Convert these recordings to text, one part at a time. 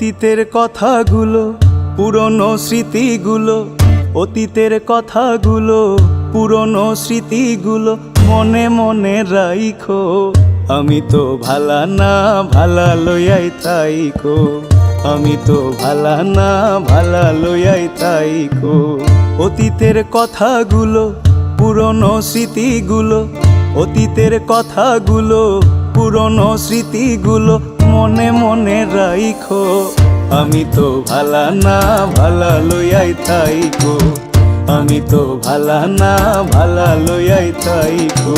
অতীতের কথাগুলো, পুরনো স্মৃতিগুলো, অতীতের কথাগুলো, পুরনো স্মৃতিগুলো মনে মনে রাইখো। আমি তো ভালা না ভালা লইয়াই তাইকো, আমি তো ভালা না ভালা লইয়াই তাইকো। অতীতের কথাগুলো, পুরনো স্মৃতিগুলো, অতীতের কথাগুলো, পুরনো স্মৃতিগুলো মনে মনে রাইখো। আমি তো ভালা না ভালা লইয়াই তাইকো, আমি তো ভালা না ভালা লইয়াই তাইকো।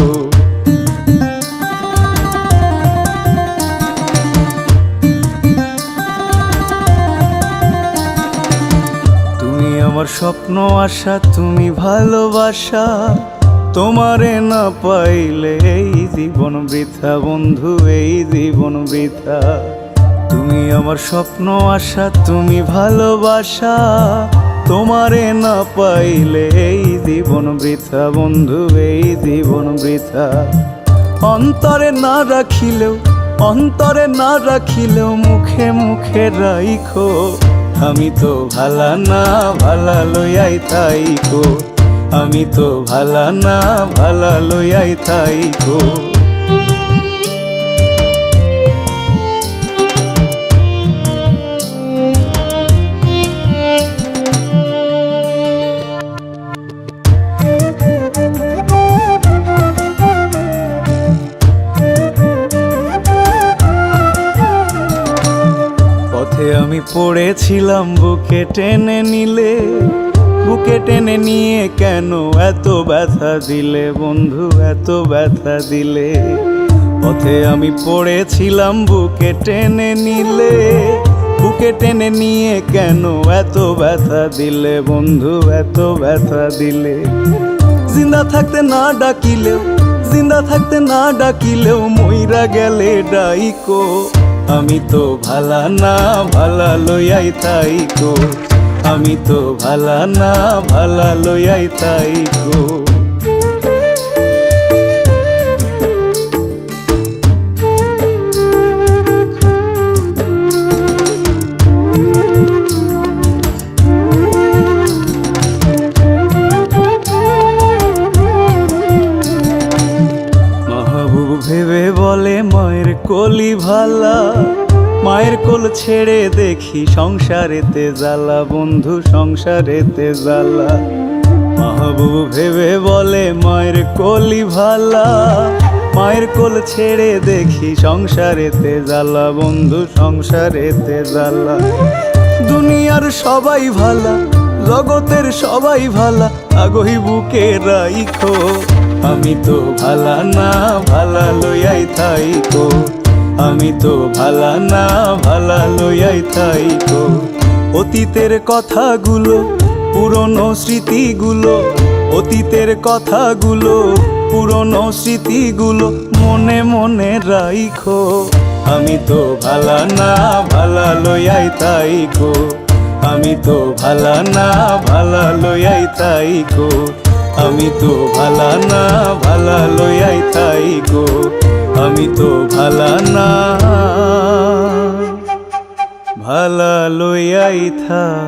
তুমি আমার স্বপ্ন আশা, তুমি ভালোবাসা, তোমারে না পাইলে এই জীবন বৃথা বন্ধু, এই জীবন বৃথা। তুমি আমার স্বপ্ন আশা, তুমি ভালোবাসা, তোমারে না পাইলে এই জীবন বৃথা বন্ধু, এই জীবন বৃথা। অন্তরে না রাখিলেও, অন্তরে না রাখিলেও মুখে মুখে রাইখো। আমি তো ভালা না ভালা লইয়াই তাইকো, আমি তো ভালা না ভালা লইয়াই তাইকো। পথে আমি পড়েছিলাম, বুকে টেনে নিলে, বুকে টেনে নিয়ে কেন এত ব্যথা দিলে বন্ধু, এত ব্যথা দিলে। পথে আমি পড়েছিলাম, বুকে টেনে নিলে, বুকে টেনে নিয়ে কেন এত ব্যথা দিলে বন্ধু, এত ব্যথা দিলে। জিন্দা থাকতে না ডাকিলেও, জিন্দা থাকতে না ডাকিলেও মইরা গেলে ডাইকো। আমি তো ভালা না ভালা লইয়াই তাইকো, আমি তো ভালা না ভালা লইয়াই তাইকো। মাহবুব ভেবে বলে মায়ের কোলি ভালা, মায়ের কোল ছেড়ে দেখি সংসারেতে জ্বালা বন্ধু, সংসারেতে জ্বালা। মাহবুব ভেবে বলে মায়ের কোলি ভালা, মায়ের কোল ছেড়ে দেখি সংসারেতে জ্বালা বন্ধু, সংসারেতে জ্বালা। দুনিয়ার সবাই ভালা, জগতের সবাই ভালা, আগই বুকে রাইখো। আমি তো ভালা না ভালা লইয়াই তাইকো, আমি তো ভালা না ভালা লইয়াই তাইকো। অতীতের কথাগুলো, পুরনো স্মৃতিগুলো, অতীতের কথাগুলো, পুরনো স্মৃতিগুলো মনে মনে রাইখো। আমি তো ভালা না ভালা লইয়াই তাইকো, আমি তো ভালা না ভালা লইয়াই তাইকো, আমি তো ভালা না ভালা লইয়াই তাইকো, আমি তো ভালা না ভালা লইয়াই থাইকো।